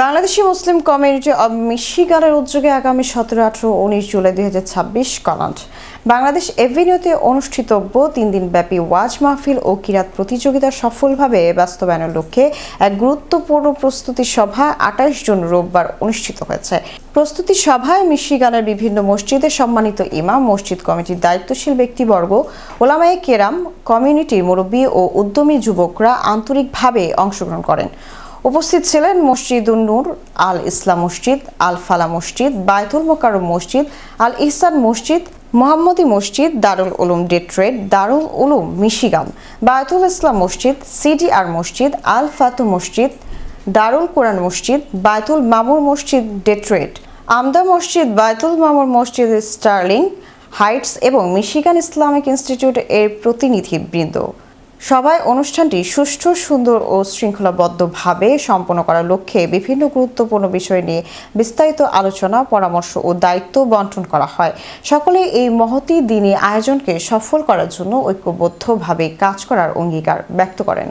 Bangladeshi Muslim community of মিশিগানের উদ্যোগে আগামী 17, 18, 19 জুলাই 2026 কলান্ট বাংলাদেশ এভিনিউতে অনুষ্ঠিতব্য 3 দিনব্যাপী ওয়াজ মাহফিল ও কিরাত প্রতিযোগিতা সফলভাবে বাস্তবায়নের লক্ষ্যে এক গুরুত্বপূর্ণ প্রস্তুতি সভা 28 জুন রোববার অনুষ্ঠিত হয়েছে। প্রস্তুতি সভায় মিশিগানের বিভিন্ন মসজিদে সম্মানিত ইমাম, মসজিদ কমিটির দায়িত্বশীল ব্যক্তিবর্গ, ওলামায়ে কেরাম, কমিউনিটির মুরব্বী ও উদ্যমী যুবকরা আন্তরিকভাবে অংশগ্রহণ করেন। উপস্থিত ছিলেন মসজিদুন নূর, আল ইসলাম মসজিদ, আল ফালা মসজিদ, বায়তুল মোকাররম মসজিদ, আল ইহসান মসজিদ, মোহাম্মদী মসজিদ, দারুল উলুম ডেট্রয়েট, দারুল উলুম মিশিগান, বায়তুল ইসলাম মসজিদ, সিডিআর মসজিদ, আল ফাতু মসজিদ, দারুল কোরআন মসজিদ, বায়তুল মামুর মসজিদ ডেট্রয়েট, আমদা মসজিদ, বায়তুল মামুর মসজিদ স্টার্লিং হাইটস এবং মিশিগান ইসলামিক ইনস্টিটিউট এর প্রতিনিধিবৃন্দ। সভায় অনুষ্ঠানটি সুষ্ঠু, সুন্দর ও শৃঙ্খলাবদ্ধভাবে সম্পন্ন করার লক্ষ্যে বিভিন্ন গুরুত্বপূর্ণ বিষয় নিয়ে বিস্তারিত আলোচনা, পরামর্শ ও দায়িত্ব বন্টন করা হয়। সকলে এই মহতী দিনী আয়োজনকে সফল করার জন্য ঐক্যবদ্ধভাবে কাজ করার অঙ্গীকার ব্যক্ত করেন।